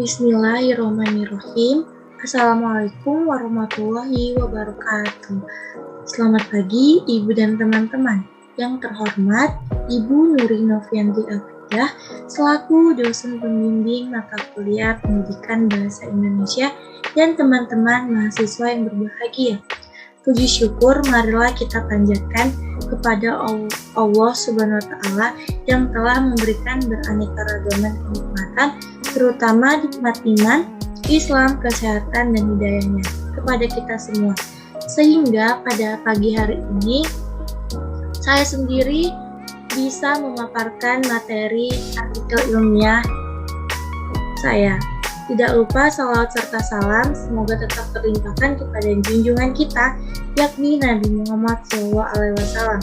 Bismillahirrahmanirrahim. Assalamualaikum warahmatullahi wabarakatuh. Selamat pagi Ibu dan teman-teman. Yang terhormat Ibu Nuri Novianti Afidah selaku dosen pembimbing mata kuliah Pendidikan Bahasa Indonesia dan teman-teman mahasiswa yang berbahagia. Puji syukur marilah kita panjatkan kepada Allah Subhanahu wa Ta'ala yang telah memberikan beraneka ragaman kenikmatan, terutama nikmat iman, Islam, kesehatan, dan hidayahnya kepada kita semua. Sehingga pada pagi hari ini saya sendiri bisa memaparkan materi artikel ilmiah saya. Tidak lupa salawat serta salam semoga tetap terlimpahkan kepada junjungan kita, yakni Nabi Muhammad SAW.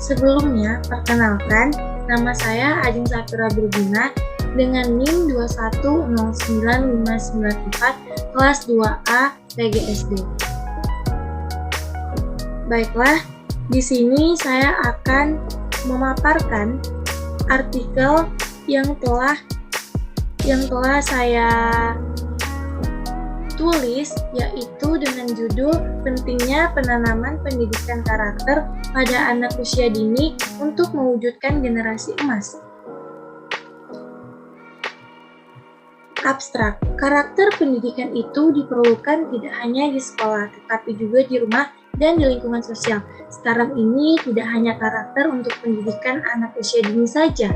Sebelumnya, perkenalkan, nama saya Ajeng Safira Berguna dengan NIM 2109594 kelas 2A PGSD. Baiklah, di sini saya akan memaparkan artikel yang telah saya tulis, yaitu dengan judul Pentingnya Penanaman Pendidikan Karakter pada Anak Usia Dini untuk Mewujudkan Generasi Emas. Abstrak, karakter pendidikan itu diperlukan tidak hanya di sekolah, tetapi juga di rumah dan di lingkungan sosial. Sekarang ini tidak hanya karakter untuk pendidikan anak usia dini saja,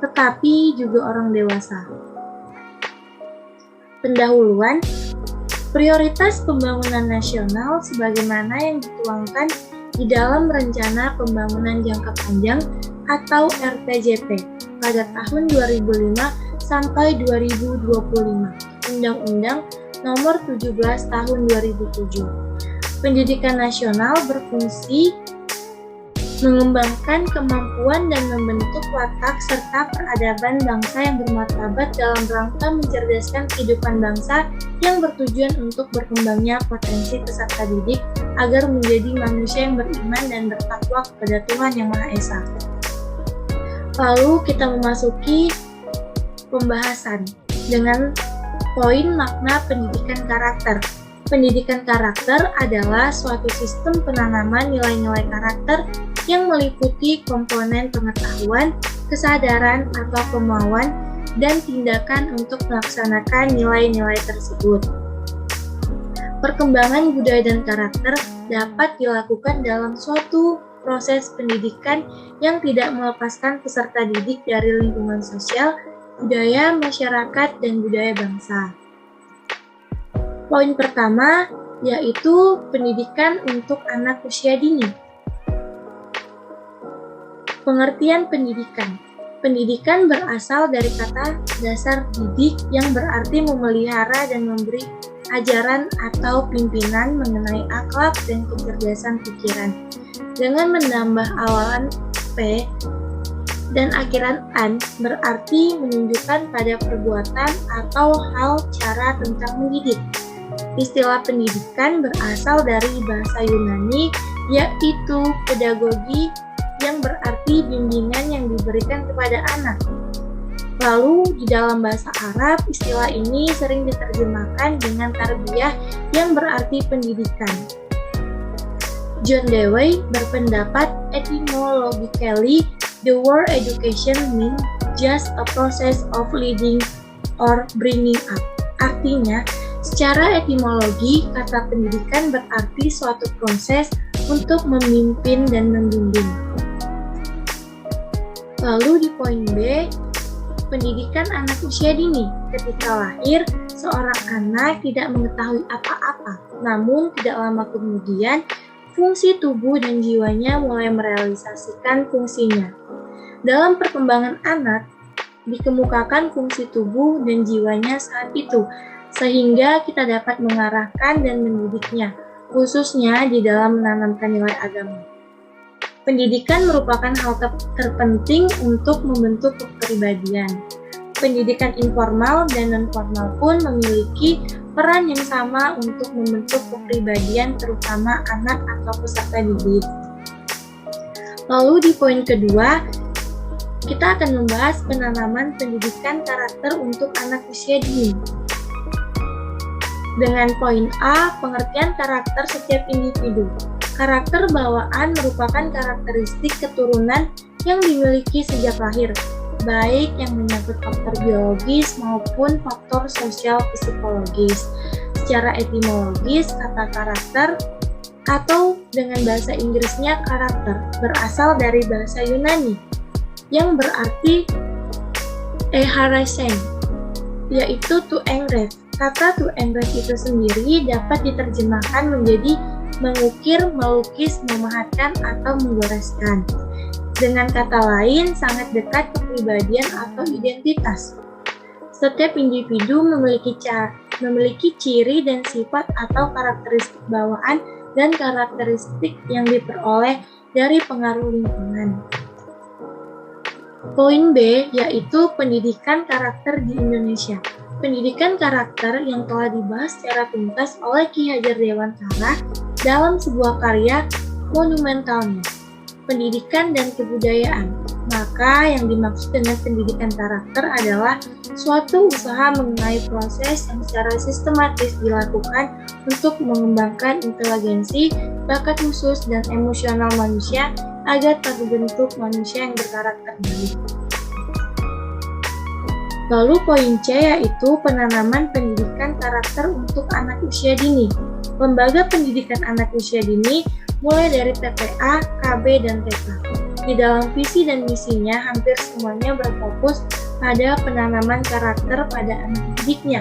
tetapi juga orang dewasa. Pendahuluan, prioritas pembangunan nasional sebagaimana yang dituangkan di dalam Rencana Pembangunan Jangka Panjang atau RPJP pada tahun 2005 sampai 2025, Undang-Undang Nomor 17 Tahun 2007. Pendidikan nasional berfungsi mengembangkan kemampuan dan membentuk watak serta peradaban bangsa yang bermartabat dalam rangka mencerdaskan kehidupan bangsa yang bertujuan untuk berkembangnya potensi peserta didik agar menjadi manusia yang beriman dan bertakwa kepada Tuhan Yang Maha Esa. Lalu kita memasuki pembahasan dengan poin makna pendidikan karakter. Pendidikan karakter adalah suatu sistem penanaman nilai-nilai karakter yang meliputi komponen pengetahuan, kesadaran atau kemauan, dan tindakan untuk melaksanakan nilai-nilai tersebut. Perkembangan budaya dan karakter dapat dilakukan dalam suatu proses pendidikan yang tidak melepaskan peserta didik dari lingkungan sosial, budaya masyarakat, dan budaya bangsa. Poin pertama yaitu pendidikan untuk anak usia dini. Pengertian pendidikan. Pendidikan berasal dari kata dasar didik yang berarti memelihara dan memberi ajaran atau pimpinan mengenai akhlak dan kecerdasan pikiran. Dengan menambah awalan P dan akhiran an berarti menunjukkan pada perbuatan atau hal cara tentang mendidik. Istilah pendidikan berasal dari bahasa Yunani yaitu pedagogi yang berarti bimbingan yang diberikan kepada anak. Lalu di dalam bahasa Arab istilah ini sering diterjemahkan dengan tarbiyah yang berarti pendidikan. John Dewey berpendapat etymologically the word education means just a process of leading or bringing up. Artinya, secara etimologi, kata pendidikan berarti suatu proses untuk memimpin dan membimbing. Lalu di poin B, pendidikan anak usia dini. Ketika lahir, seorang anak tidak mengetahui apa-apa, namun tidak lama kemudian, fungsi tubuh dan jiwanya mulai merealisasikan fungsinya. Dalam perkembangan anak, dikemukakan fungsi tubuh dan jiwanya saat itu, sehingga kita dapat mengarahkan dan mendidiknya, khususnya di dalam menanamkan nilai agama. Pendidikan merupakan hal terpenting untuk membentuk kepribadian. Pendidikan informal dan non-formal pun memiliki peran yang sama untuk membentuk kepribadian terutama anak atau peserta didik. Lalu di poin kedua, kita akan membahas penanaman pendidikan karakter untuk anak usia dini. Dengan poin A, pengertian karakter setiap individu. Karakter bawaan merupakan karakteristik keturunan yang dimiliki sejak lahir, baik yang menyangkut faktor biologis maupun faktor sosial psikologis. Secara etimologis, kata karakter atau dengan bahasa Inggrisnya karakter berasal dari bahasa Yunani yang berarti eharasen, yaitu to engrave. Kata to engrave itu sendiri dapat diterjemahkan menjadi mengukir, melukis, memahatkan, atau menggoreskan. Dengan kata lain, sangat dekat kepribadian atau identitas. Setiap individu memiliki ciri dan sifat atau karakteristik bawaan dan karakteristik yang diperoleh dari pengaruh lingkungan. Poin B yaitu pendidikan karakter di Indonesia. Pendidikan karakter yang telah dibahas secara tuntas oleh Ki Hajar Dewantara dalam sebuah karya monumentalnya, Pendidikan dan Kebudayaan. Maka yang dimaksud dengan pendidikan karakter adalah suatu usaha mengenai proses yang secara sistematis dilakukan untuk mengembangkan inteligensi, bakat khusus, dan emosional manusia agar terbentuk manusia yang berkarakter baik. Lalu poin C yaitu penanaman pendidikan karakter untuk anak usia dini. Lembaga pendidikan anak usia dini mulai dari TPA, KB, dan TK. Di dalam visi dan misinya hampir semuanya berfokus pada penanaman karakter pada anak didiknya.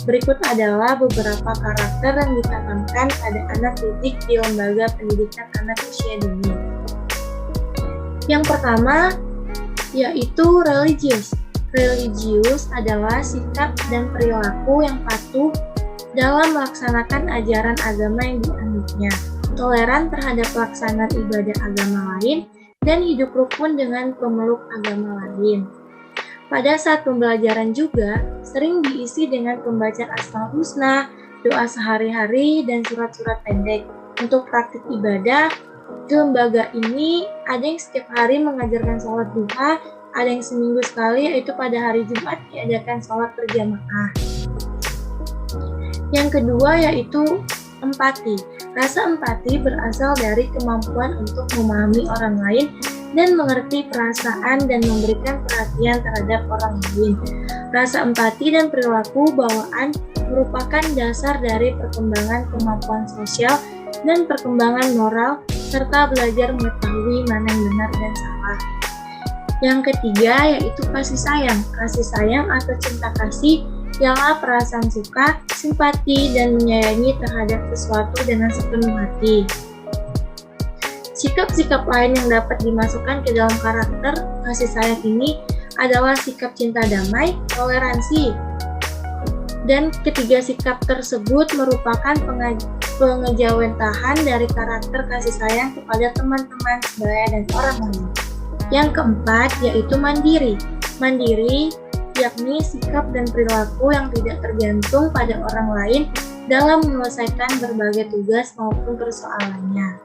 Berikut adalah beberapa karakter yang ditanamkan pada anak didik di lembaga pendidikan anak usia dini. Yang pertama yaitu religius. Religius adalah sikap dan perilaku yang patuh dalam melaksanakan ajaran agama yang dianutnya, toleran terhadap pelaksanaan ibadah agama lain, dan hidup rukun dengan pemeluk agama lain. Pada saat pembelajaran juga sering diisi dengan pembacaan Asmaul Husna, doa sehari-hari, dan surat-surat pendek. Untuk praktik ibadah, di lembaga ini ada yang setiap hari mengajarkan sholat duha, ada yang seminggu sekali yaitu pada hari Jumat diadakan sholat berjamaah. Yang kedua yaitu empati. Rasa empati berasal dari kemampuan untuk memahami orang lain dan mengerti perasaan dan memberikan perhatian terhadap orang lain. Rasa empati dan perilaku bawaan merupakan dasar dari perkembangan kemampuan sosial dan perkembangan moral serta belajar mengetahui mana yang benar dan salah. Yang ketiga yaitu kasih sayang. Kasih sayang atau cinta kasih ialah perasaan suka, simpati, dan menyayangi terhadap sesuatu dengan sepenuh hati. Sikap-sikap lain yang dapat dimasukkan ke dalam karakter kasih sayang ini adalah sikap cinta damai, toleransi. Dan ketiga sikap tersebut merupakan pengejawentahan dari karakter kasih sayang kepada teman-teman, sebaya, dan orang lain. Yang keempat yaitu mandiri. Mandiri yakni sikap dan perilaku yang tidak tergantung pada orang lain dalam menyelesaikan berbagai tugas maupun persoalannya.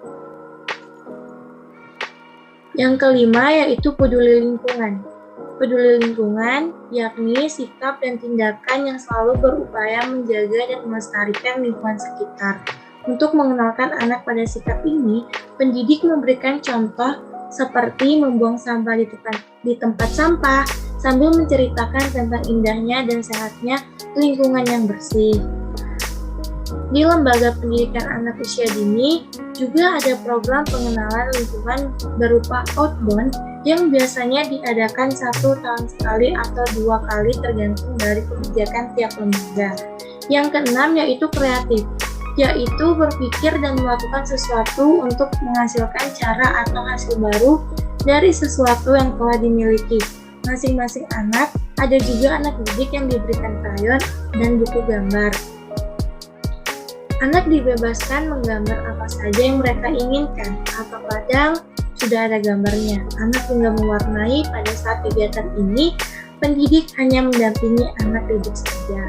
Yang kelima yaitu peduli lingkungan. Peduli lingkungan yakni sikap dan tindakan yang selalu berupaya menjaga dan melestarikan lingkungan sekitar. Untuk mengenalkan anak pada sikap ini, pendidik memberikan contoh seperti membuang sampah di tempat sampah, sambil menceritakan tentang indahnya dan sehatnya lingkungan yang bersih. Di lembaga pendidikan anak usia dini juga ada program pengenalan lingkungan berupa outbound yang biasanya diadakan 1 tahun sekali atau 2 kali tergantung dari kebijakan tiap lembaga. Yang keenam yaitu kreatif, yaitu berpikir dan melakukan sesuatu untuk menghasilkan cara atau hasil baru dari sesuatu yang telah dimiliki. Masing-masing anak, ada juga anak didik yang diberikan krayon dan buku gambar. Anak dibebaskan menggambar apa saja yang mereka inginkan, atau kadang sudah ada gambarnya. Anak tinggal mewarnai. Pada saat kegiatan ini, pendidik hanya mendampingi anak didik saja.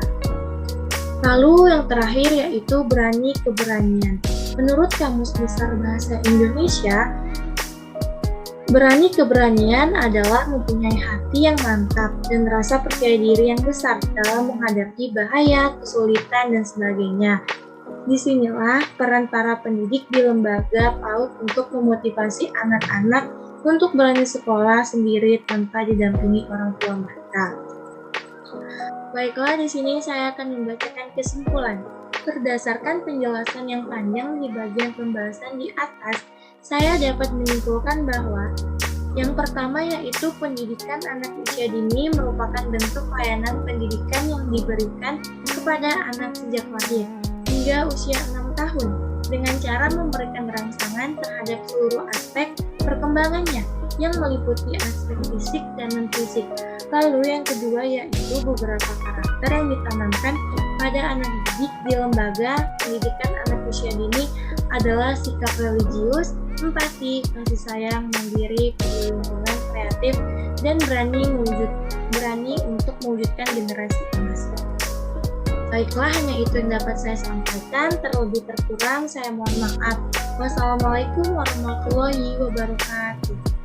Lalu yang terakhir yaitu berani keberanian. Menurut Kamus Besar Bahasa Indonesia, Berani keberanian adalah mempunyai hati yang mantap dan rasa percaya diri yang besar dalam menghadapi bahaya, kesulitan, dan sebagainya. Disinilah peran para pendidik di lembaga PAUD untuk memotivasi anak-anak untuk berani sekolah sendiri tanpa didampingi orang tua mereka. Baiklah, di sini saya akan membacakan kesimpulan. Berdasarkan penjelasan yang panjang di bagian pembahasan di atas, saya dapat menyimpulkan bahwa yang pertama yaitu pendidikan anak usia dini merupakan bentuk layanan pendidikan yang diberikan kepada anak sejak lahir hingga usia 6 tahun dengan cara memberikan rangsangan terhadap seluruh aspek perkembangannya yang meliputi aspek fisik dan non-fisik. Lalu yang kedua yaitu beberapa karakter yang ditanamkan pada anak didik di lembaga pendidikan anak usia dini adalah sikap religius, empati, kasih sayang, mandiri, peduli lingkungan, kreatif, dan berani untuk mewujudkan generasi emas. Baiklah, hanya itu yang dapat saya sampaikan. Terlebih terkurang, saya mohon maaf. Wassalamualaikum warahmatullahi wabarakatuh.